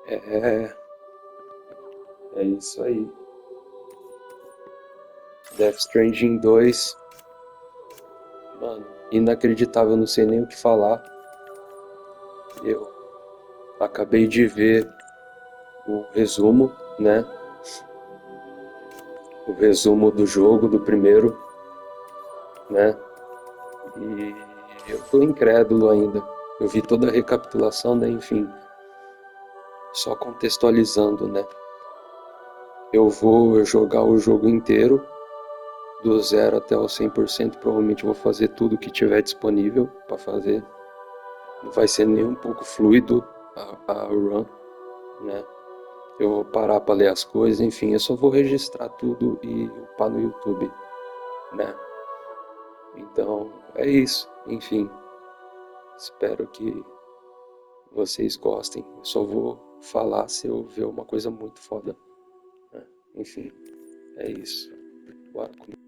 É, é isso aí. Death Stranding 2, mano, inacreditável, não sei nem o que falar. Eu acabei de ver o resumo, né? O resumo do jogo, do primeiro, né? E eu tô incrédulo ainda. Eu vi toda a recapitulação, né? Enfim, só contextualizando, né? Eu vou jogar o jogo inteiro, do zero até o 100%. Provavelmente vou fazer tudo que tiver disponível para fazer. Não vai ser nem um pouco fluido a run, né? Eu vou parar para ler as coisas, enfim, eu só vou registrar tudo e upar no YouTube, né? Então, é isso. Enfim, espero que vocês gostem. Eu só vou falar se eu ver uma coisa muito foda, né? Enfim, é isso. Bora comigo.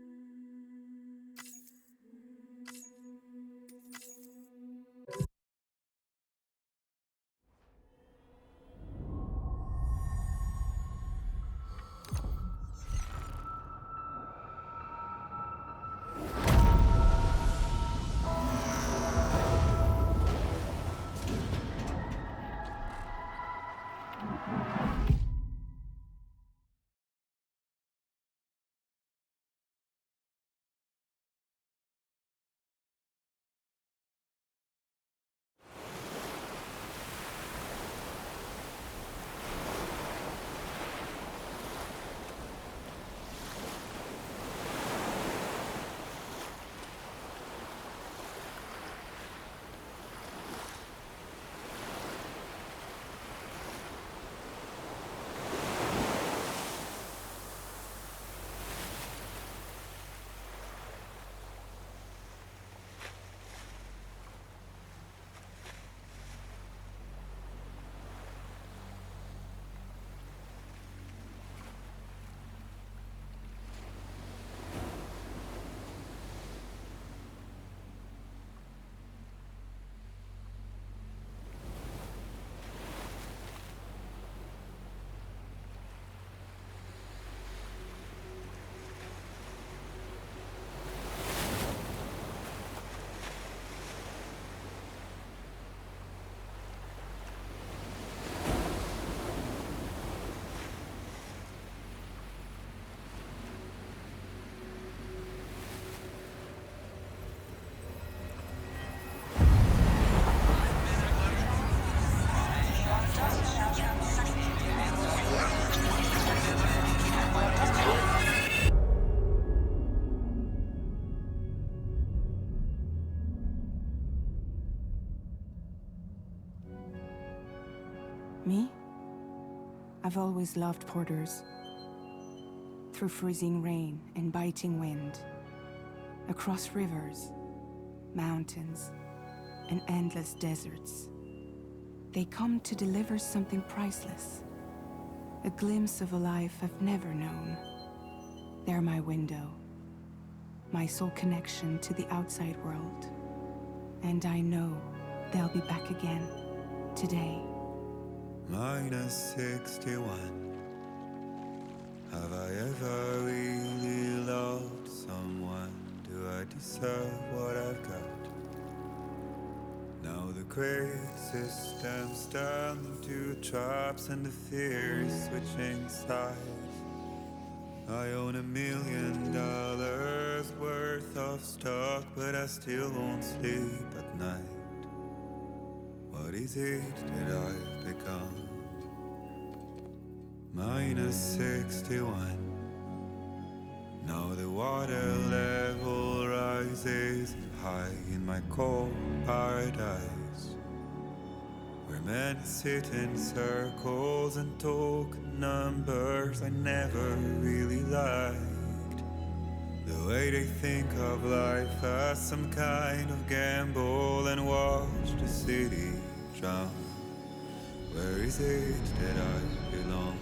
Me? I've always loved porters. Through freezing rain and biting wind, across rivers, mountains, and endless deserts, they come to deliver something priceless. A glimpse of a life I've never known. They're my window, my sole connection to the outside world. And I know they'll be back again, today. Minus 61. Have I ever really loved someone? Do I deserve what I've got? Now the great systems turn into traps and the fears switching sides. I own $1 million worth of stock, but I still won't sleep at night. What is it that I've become? Minus 61. Now the water level rises high in my cold paradise, where men sit in circles and talk numbers I never really liked. The way they think of life as some kind of gamble and watch the city drown. Where is it that I belong?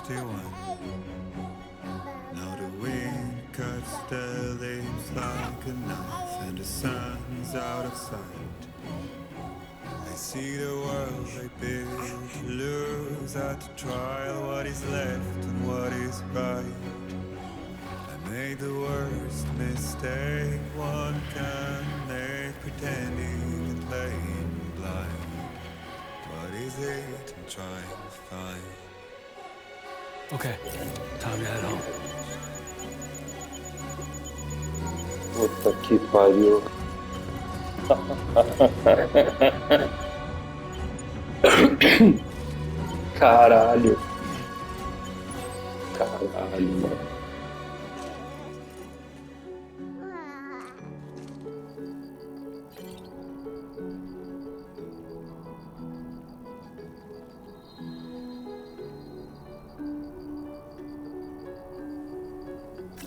61. Now the wind cuts the leaves like a knife, and the sun's out of sight. I see the world I built, lose at the trial what is left and what is right. I made the worst mistake one can make, pretending and playing blind. What is it I'm trying to find? Okay, time to head home. Puta que pariu. Caralho. Caralho, mano.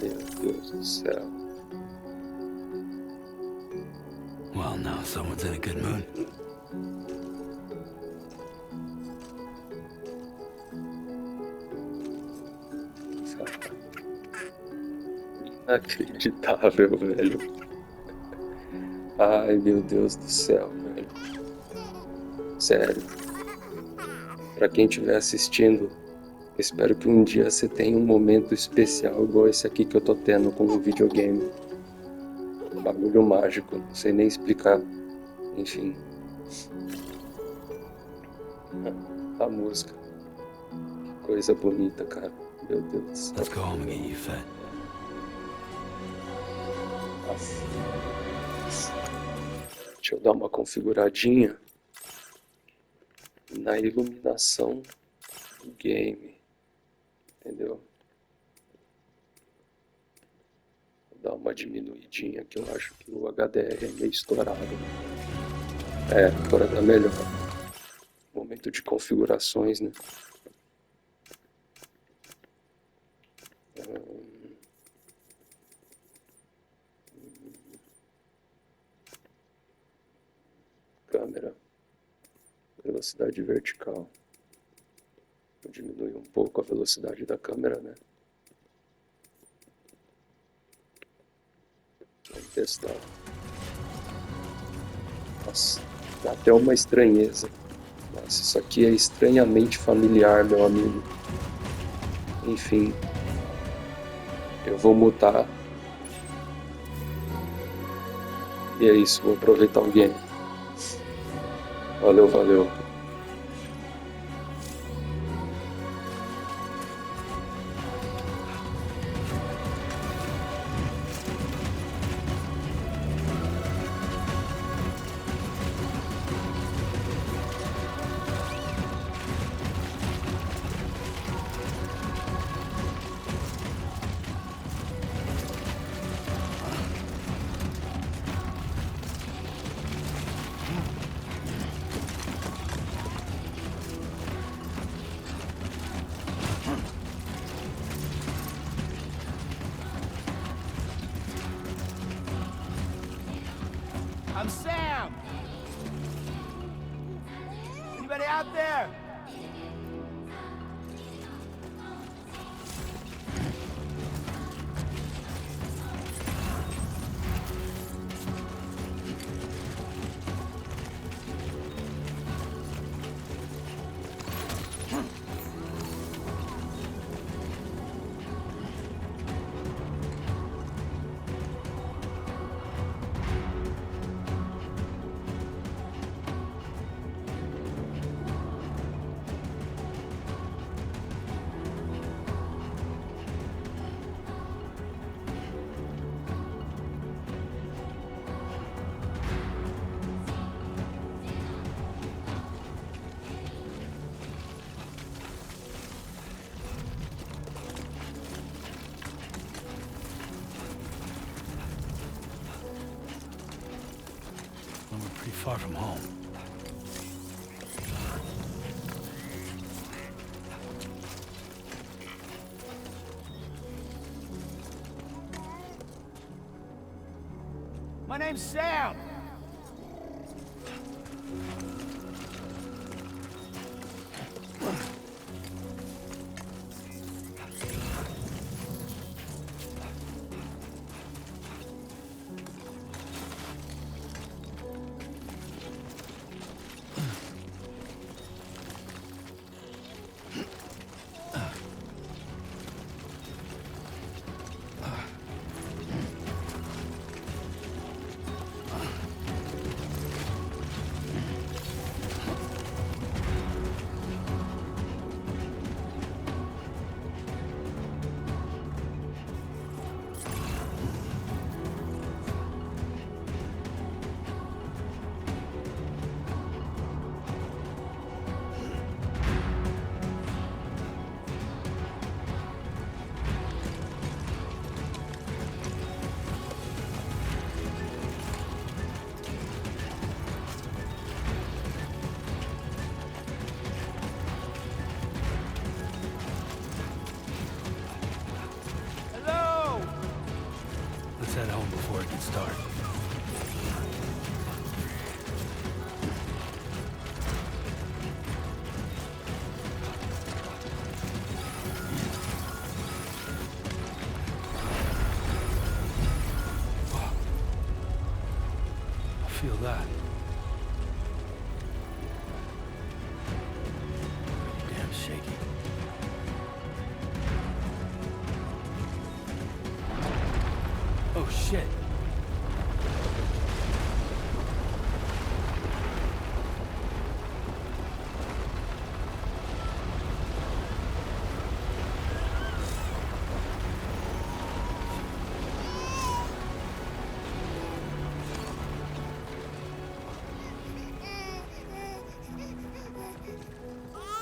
Meu Deus do céu. Well, now someone's in a good mood. Inacreditável, velho. Ai, meu Deus do céu, velho. Sério. Pra quem estiver assistindo, espero que um dia você tenha um momento especial igual esse aqui que eu tô tendo com o videogame. Um bagulho mágico, não sei nem explicar. Enfim. A música. Que coisa bonita, cara. Meu Deus do céu. Let's go home and get you fed. Deixa eu dar uma configuradinha na iluminação do game, entendeu? Vou dar uma diminuidinha que eu acho que o HDR é meio estourado. É, agora tá melhor. Momento de configurações, né? Câmera, velocidade vertical. Vou diminuir um pouco a velocidade da câmera, né? Vamos testar. Nossa, dá até uma estranheza. Nossa, isso aqui é estranhamente familiar, meu amigo. Enfim, eu vou mutar. E é isso, vou aproveitar o game. Valeu, valeu. I'm Sam! Anybody out there? Well, we're pretty far from home. My name's Sam! feel that? Damn shaky. Oh shit.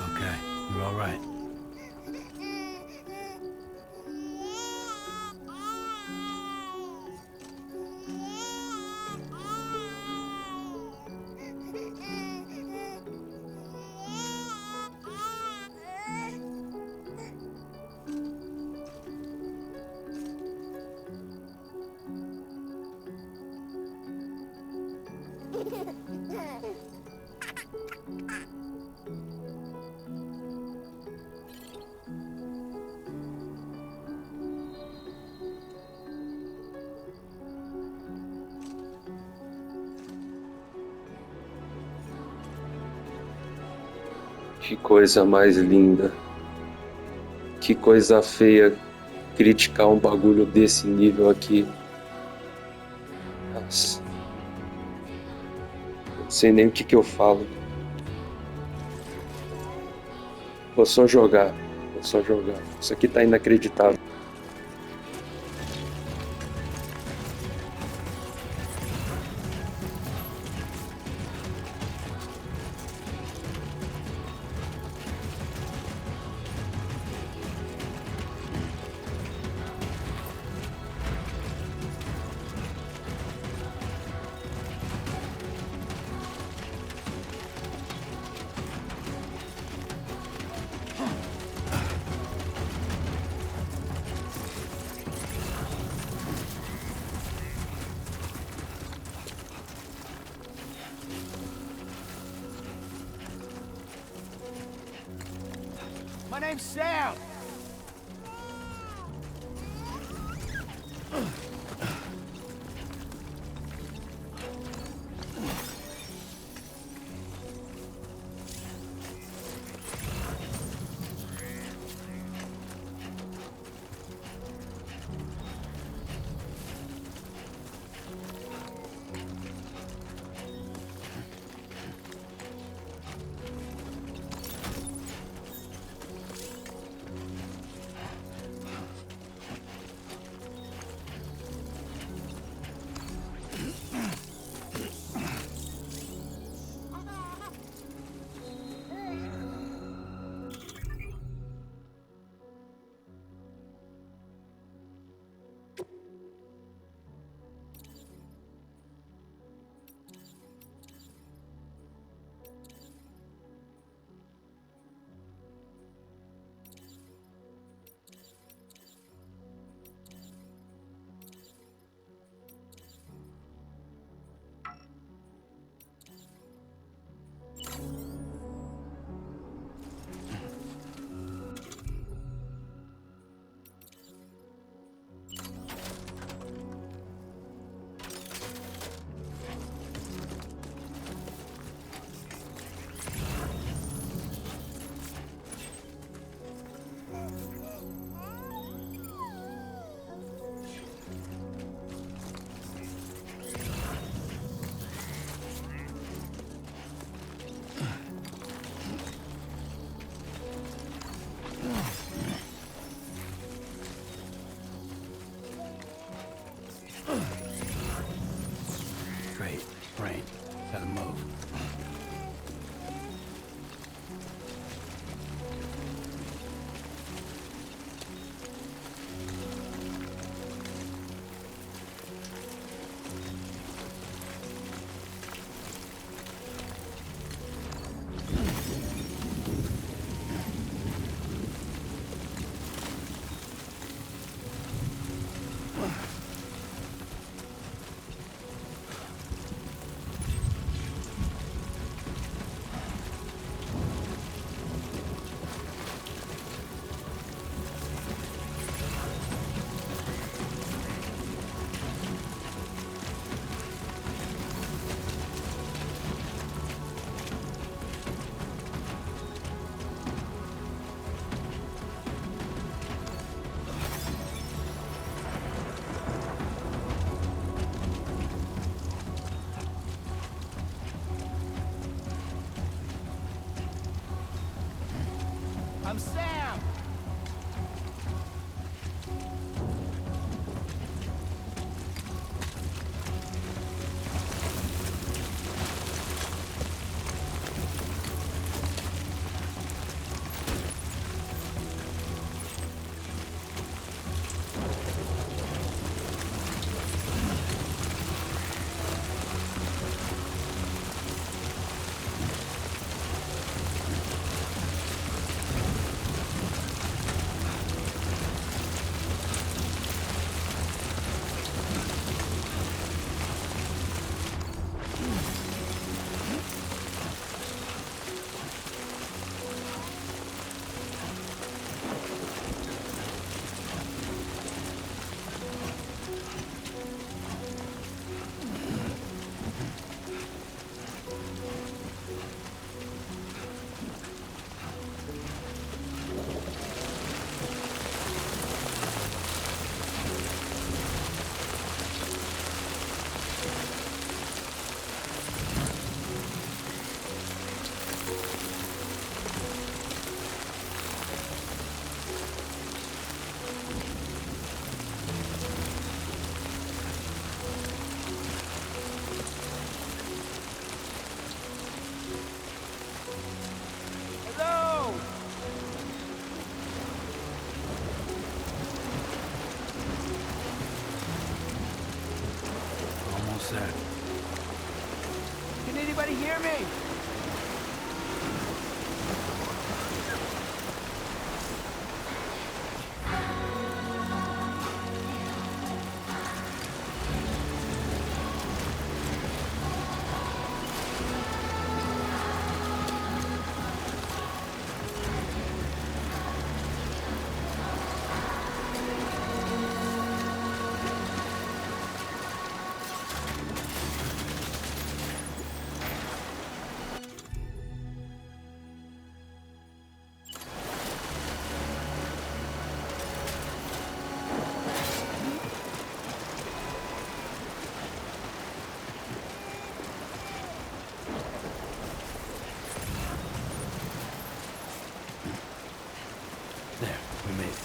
Okay, you're all right. Que coisa mais linda. Que coisa feia criticar um bagulho desse nível aqui. Nossa. Não sei nem o que eu falo. Vou só jogar. Vou só jogar. Isso aqui tá inacreditável. My name's Sam. Great. Brain. Gotta move. I'm Sam! Hello! Almost there. Can anybody hear me? There, we made it.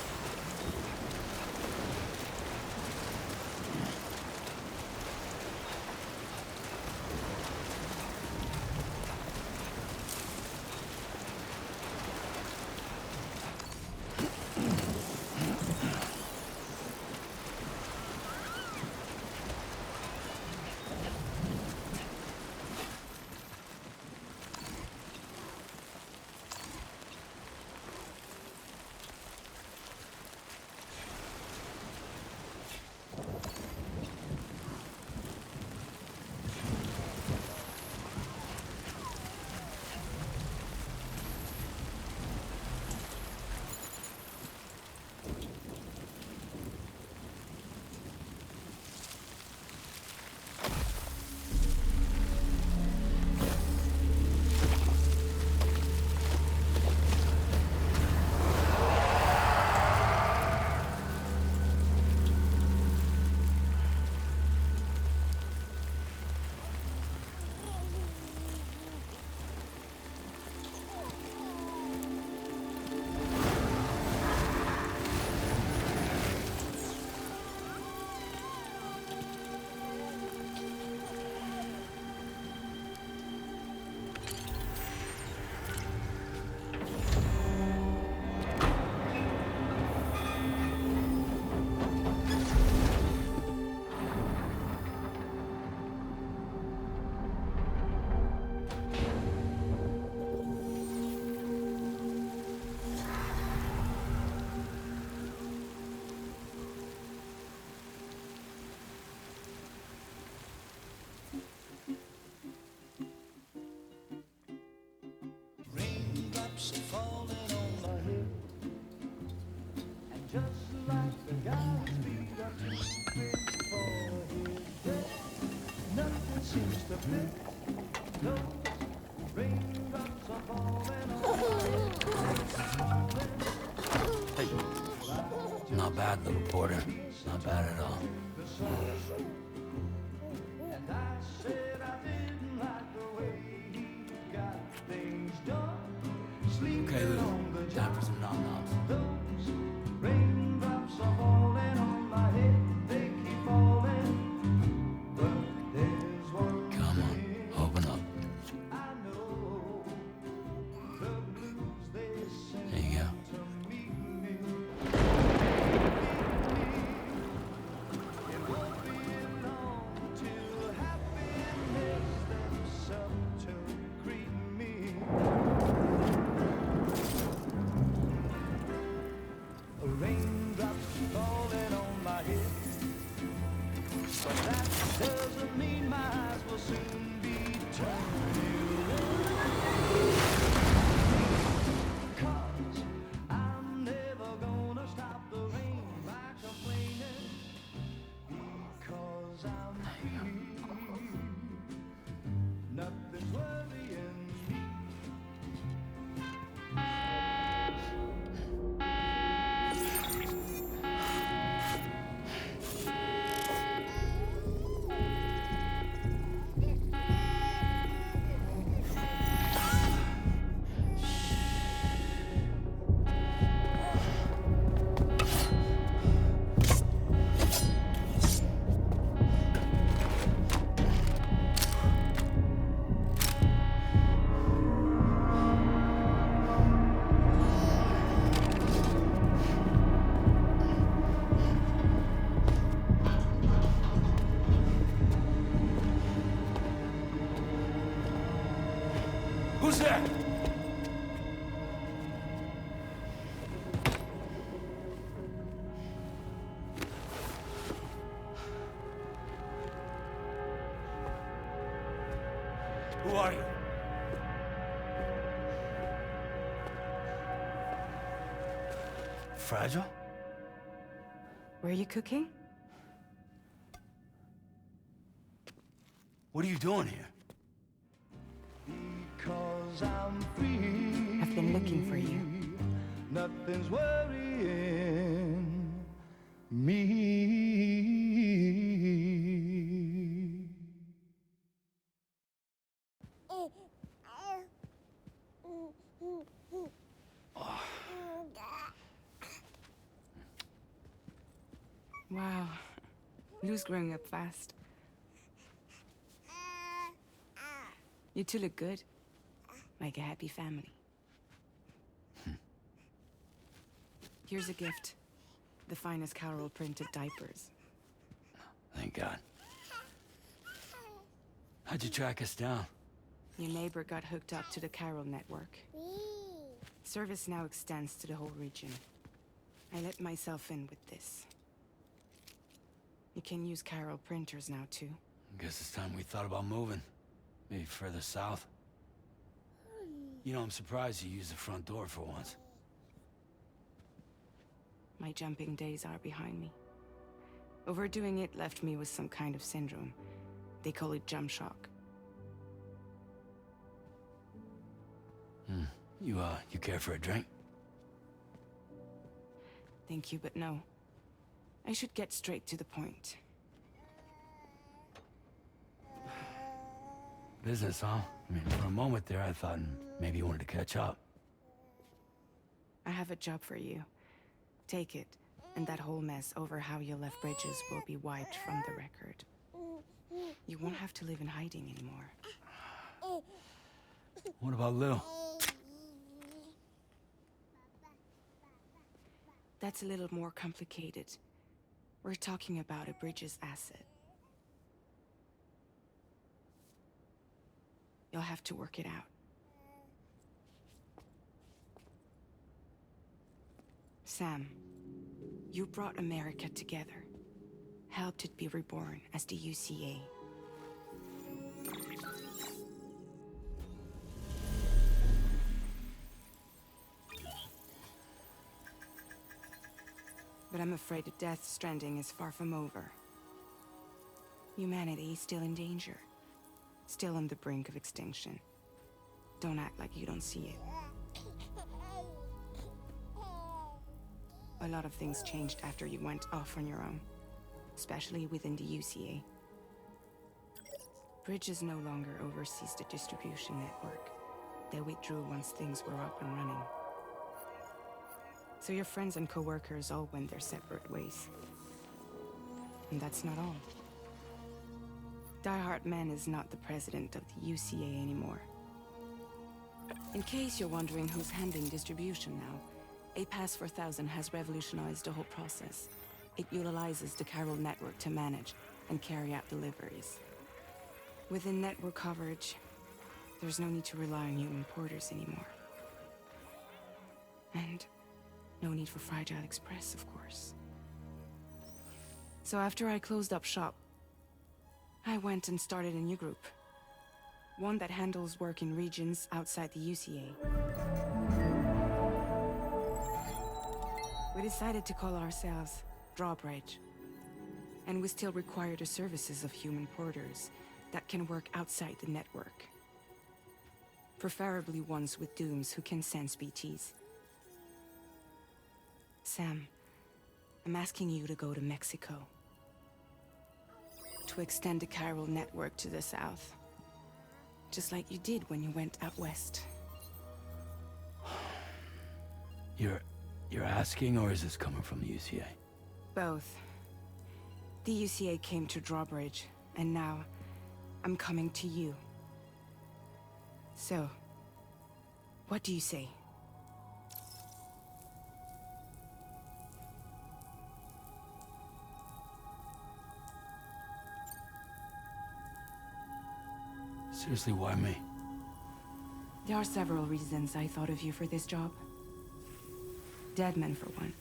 Raindrops are falling on my head, and just like the guy whose feet are too big for his bed, nothing seems to fit. Those raindrops are falling on my head, falling. Hey. Not bad, little porter. Not bad at all. And I said I didn't like the way he got things done. Okay, Sleeping Lou. on the Time for job. some Who's there? Who are you? Fragile? Were you cooking? What are you doing here? Because I'm free. I've been looking for you. Nothing's worrying me. Wow. Lou's growing up fast. You two look good. Like a happy family. Here's a gift. The finest Carol printed diapers. Thank God. How'd you track us down? Your neighbor got hooked up to the Carol network. Service now extends to the whole region. I let myself in with this. You can use Carol printers now too. Guess it's time we thought about moving. Maybe further south. You know, I'm surprised you used the front door for once. My jumping days are behind me. Overdoing it left me with some kind of syndrome. They call it jump shock. You care for a drink? Thank you, but no. I should get straight to the point. Business, huh? I mean, for a moment there, I thought maybe you wanted to catch up. I have a job for you. Take it, and that whole mess over how you left Bridges will be wiped from the record. You won't have to live in hiding anymore. What about Lil? That's a little more complicated. We're talking about a Bridges asset. You'll have to work it out. Sam, you brought America together. Helped it be reborn as the UCA. But I'm afraid the death Stranding is far from over. Humanity is still in danger. Still on the brink of extinction. Don't act like you don't see it. A lot of things changed after you went off on your own. Especially within the UCA. Bridges no longer oversees the distribution network. They withdrew once things were up and running. So your friends and co-workers all went their separate ways. And that's not all. Die Hard Man is not the president of the UCA anymore. In case you're wondering who's handling distribution now, A Pass 4000 has revolutionized the whole process. It utilizes the Carol network to manage and carry out deliveries. Within network coverage, there's no need to rely on human porters anymore. And no need for Fragile Express, of course. So after I closed up shop, I went and started a new group. One that handles work in regions outside the UCA. We decided to call ourselves Drawbridge. And we still require the services of human porters that can work outside the network. Preferably ones with dooms who can sense BTs. Sam, I'm asking you to go to Mexico. To extend the Carol network to the south. Just like you did when you went out west. You're asking, or is this coming from the UCA? Both. The UCA came to Drawbridge, and now I'm coming to you. So, what do you say? Seriously, why me? There are several reasons I thought of you for this job. Deadman, for one.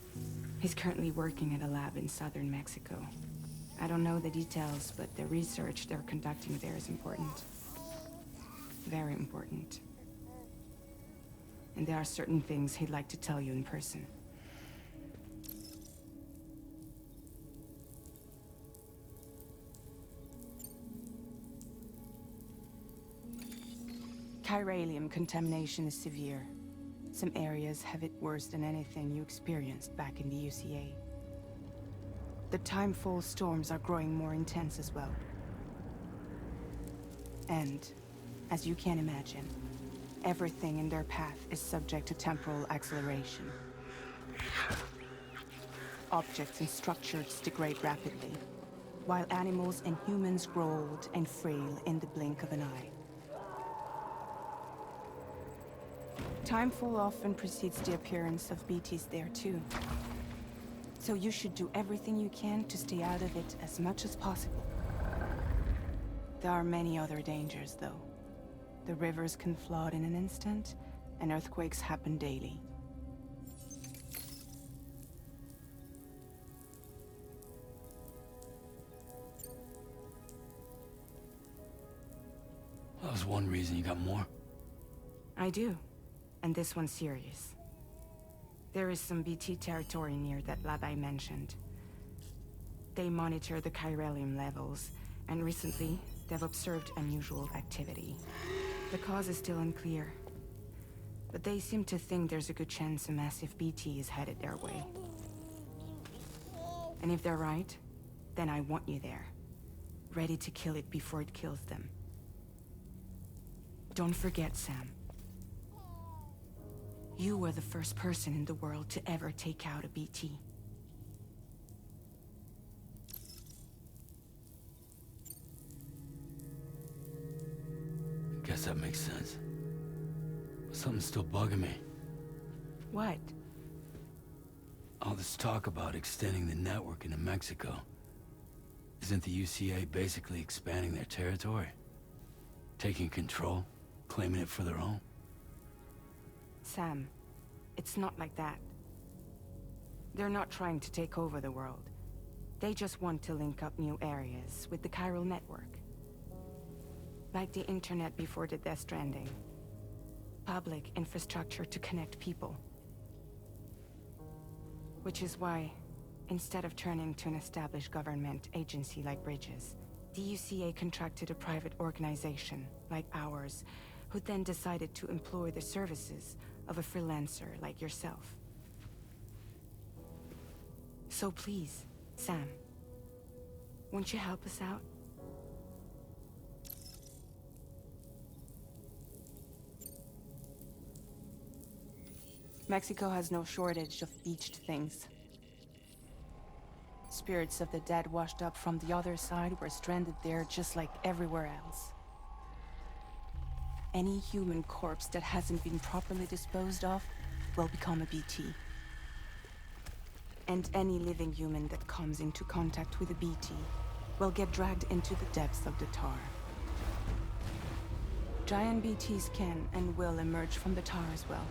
He's currently working at a lab in southern Mexico. I don't know the details, but the research they're conducting there is important. Very important. And there are certain things he'd like to tell you in person. Chiralium contamination is severe. Some areas have it worse than anything you experienced back in the UCA. The timefall storms are growing more intense as well. And, as you can imagine, everything in their path is subject to temporal acceleration. Objects and structures degrade rapidly, while animals and humans grow old and frail in the blink of an eye. Timefall often precedes the appearance of BTs there too. So you should do everything you can to stay out of it as much as possible. There are many other dangers, though. The rivers can flood in an instant, and earthquakes happen daily. That was one reason. You got more? I do. And this one's serious. There is some BT territory near that lab I mentioned. They monitor the chiralium levels, and recently, they've observed unusual activity. The cause is still unclear, but they seem to think there's a good chance a massive BT is headed their way. And if they're right, then I want you there, ready to kill it before it kills them. Don't forget, Sam. You were the first person in the world to ever take out a BT. Guess that makes sense. But something's still bugging me. What? All this talk about extending the network into Mexico. Isn't the UCA basically expanding their territory? Taking control? Claiming it for their own? Sam, it's not like that. They're not trying to take over the world. They just want to link up new areas with the chiral network. Like the internet before the Death Stranding. Public infrastructure to connect people. Which is why, instead of turning to an established government agency like Bridges, the UCA contracted a private organization, like ours, who then decided to employ the services of a freelancer like yourself. So please, Sam, won't you help us out? Mexico has no shortage of beached things. Spirits of the dead washed up from the other side were stranded there just like everywhere else. Any human corpse that hasn't been properly disposed of will become a BT. And any living human that comes into contact with a BT will get dragged into the depths of the tar. Giant BTs can and will emerge from the tar as well.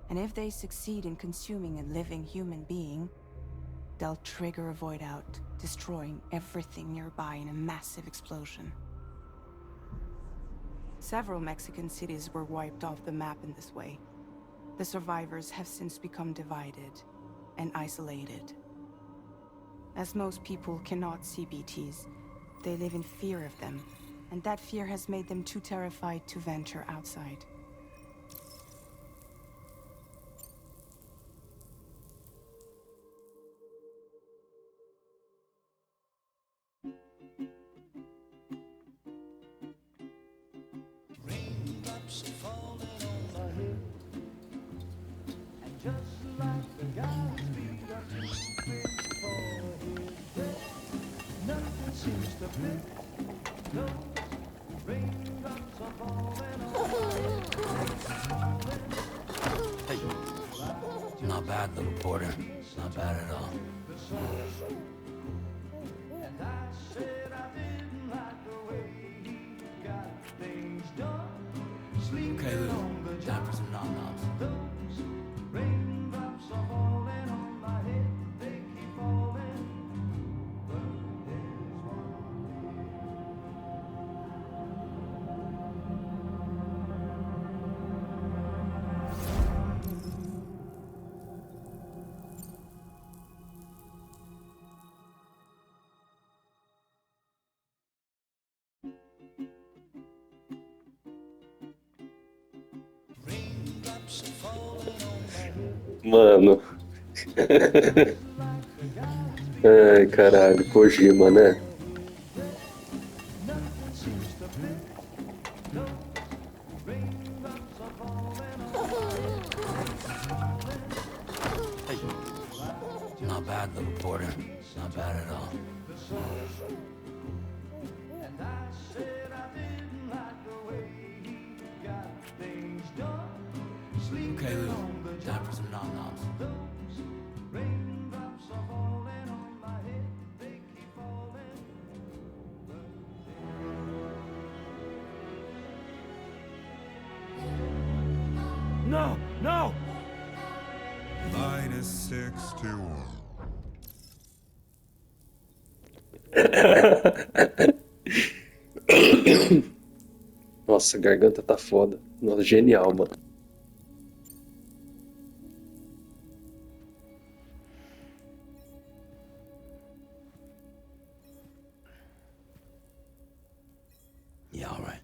And if they succeed in consuming a living human being, they'll trigger a void out, destroying everything nearby in a massive explosion. Several Mexican cities were wiped off the map in this way. The survivors have since become divided and isolated. As most people cannot see BTs, they live in fear of them, and that fear has made them too terrified to venture outside. Raindrops are falling on my head, and just like the guy's feet are too big for his head, nothing seems to fit. No, raindrops are falling on my head. Hey, not bad, little porter. Not bad at all. And I said I didn't like the way he got things done. Mano. Ai, caralho, Kojima, né? Nothing seems to fit. Those raindrops are falling on my head. Hey. Not bad, little porter. Not bad at all. And I said I didn't like the way he got things done. Okay, Sleeping Lou. on the Time job. for some nom-noms. Those raindrops are falling on my head. They keep falling. No! No! -61. Nossa, a garganta tá foda. Nossa, genial, mano. Yeah, all right.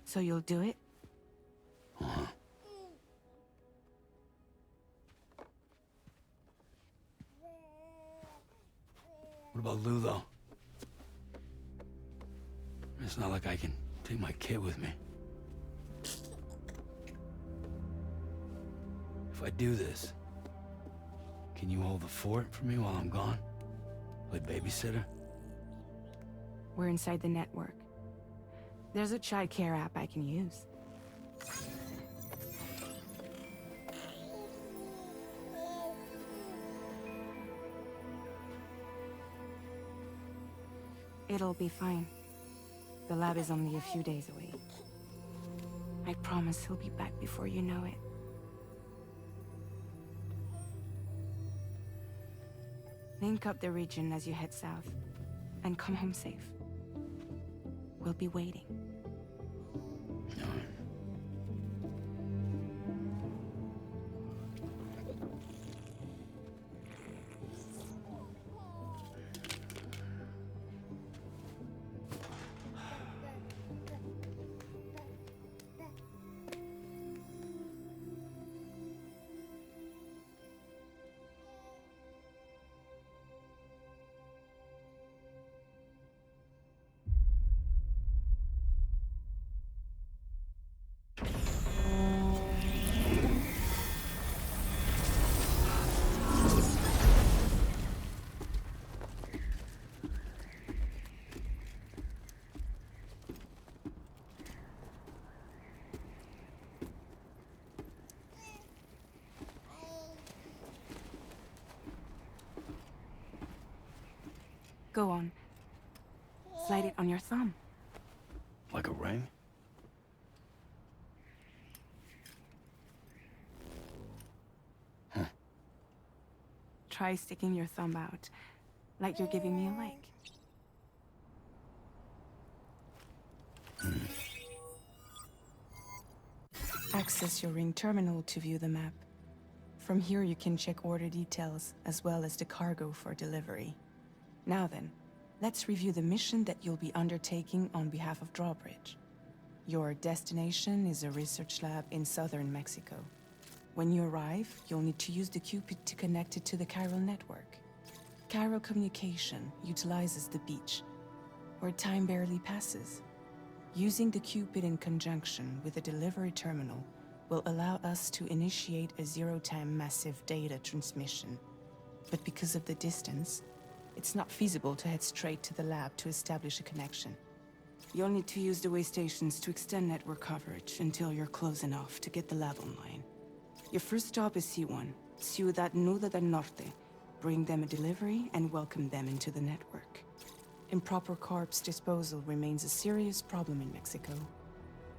So you'll do it? Uh-huh. What about Lou, though? It's not like I can take my kid with me. If I do this, can you hold the fort for me while I'm gone? Play babysitter? We're inside the network. There's a child care app I can use. It'll be fine. The lab is only a few days away. I promise he'll be back before you know it. Link up the region as you head south, and come home safe. We'll be waiting. All right. Go on. Slide it on your thumb. Like a ring? Try sticking your thumb out, like you're giving me a like. Access your ring terminal to view the map. From here you can check order details, as well as the cargo for delivery. Now then, let's review the mission that you'll be undertaking on behalf of Drawbridge. Your destination is a research lab in southern Mexico. When you arrive, you'll need to use the Cupid to connect it to the chiral network. Chiral communication utilizes the beach, where time barely passes. Using the Cupid in conjunction with the delivery terminal will allow us to initiate a zero-time massive data transmission. But because of the distance, it's not feasible to head straight to the lab to establish a connection. You'll need to use the way stations to extend network coverage until you're close enough to get the lab online. Your first stop is C1, Ciudad Nuda del Norte. Bring them a delivery and welcome them into the network. Improper corpse disposal remains a serious problem in Mexico.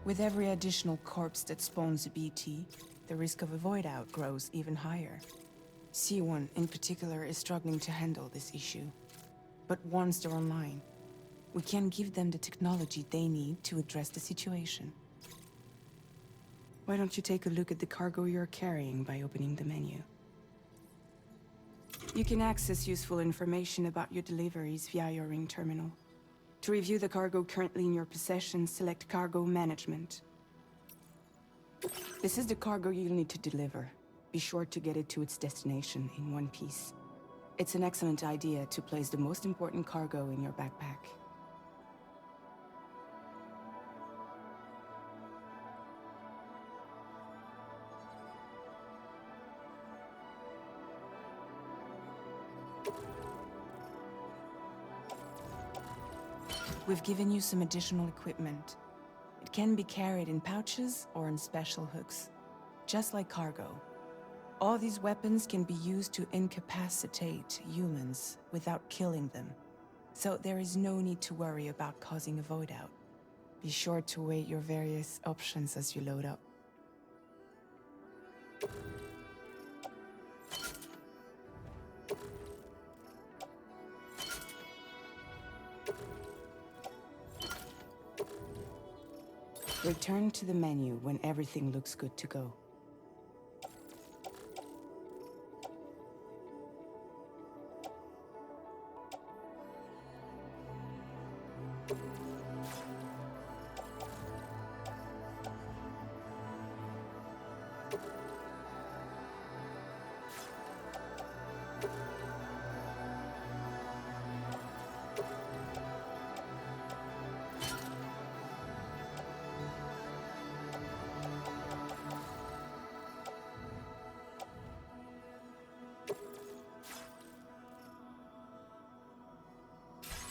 With every additional corpse that spawns a BT, the risk of a void out grows even higher. C1 in particular is struggling to handle this issue. But once they're online, we can give them the technology they need to address the situation. Why don't you take a look at the cargo you're carrying by opening the menu? You can access useful information about your deliveries via your ring terminal. To review the cargo currently in your possession, select Cargo Management. This is the cargo you'll need to deliver. Be sure to get it to its destination in one piece. It's an excellent idea to place the most important cargo in your backpack. We've given you some additional equipment. It can be carried in pouches or in special hooks, just like cargo. All these weapons can be used to incapacitate humans without killing them. So there is no need to worry about causing a void out. Be sure to weigh your various options as you load up. Return to the menu when everything looks good to go.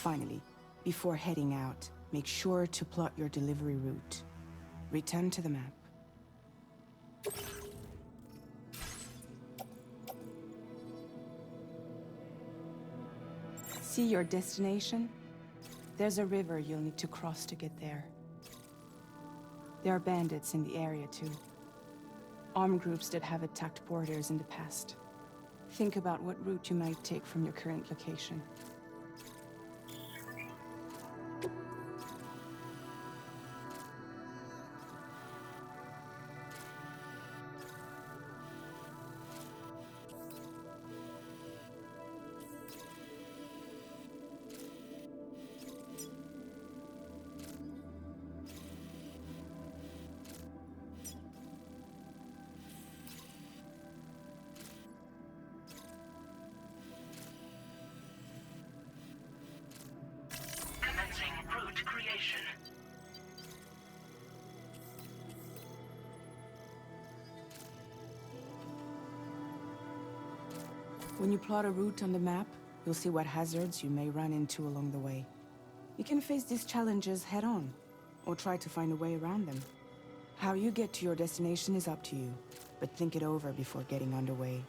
Finally, before heading out, make sure to plot your delivery route. Return to the map. See your destination? There's a river you'll need to cross to get there. There are bandits in the area too. Armed groups that have attacked borders in the past. Think about what route you might take from your current location. Commencing route creation. When you plot a route on the map, you'll see what hazards you may run into along the way. You can face these challenges head-on, or try to find a way around them. How you get to your destination is up to you, but think it over before getting underway.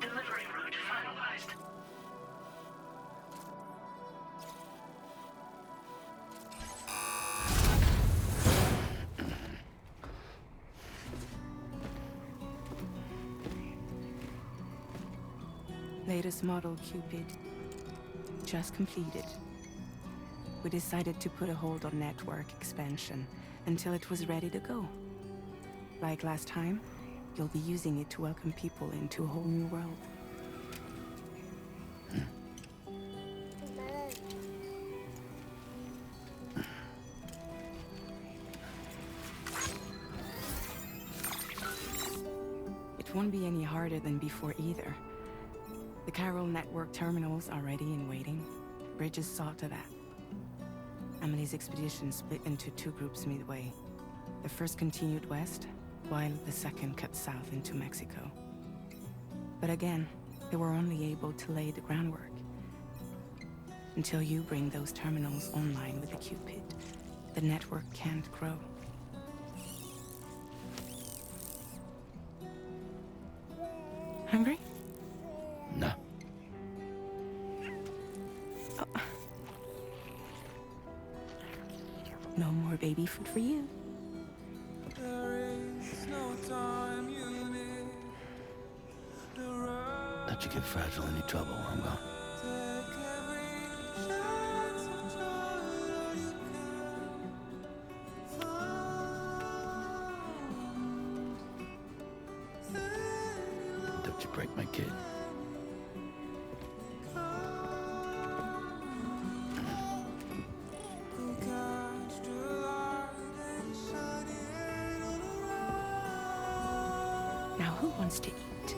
Delivery route finalized. Latest model Cupid. Just completed. We decided to put a hold on network expansion until it was ready to go. Like last time, you'll be using it to welcome people into a whole new world. It won't be any harder than before either. The Carol network terminals are ready and waiting. Bridges saw to that. Emily's expedition split into two groups midway. The first continued west, while the second cut south into Mexico. But again, They were only able to lay the groundwork. Until you bring those terminals online with the Cupid, the network can't grow. Hungry? No. No more baby food for you. Don't you get fragile any trouble while I'm gone. Don't you break my kid. Now who wants to eat?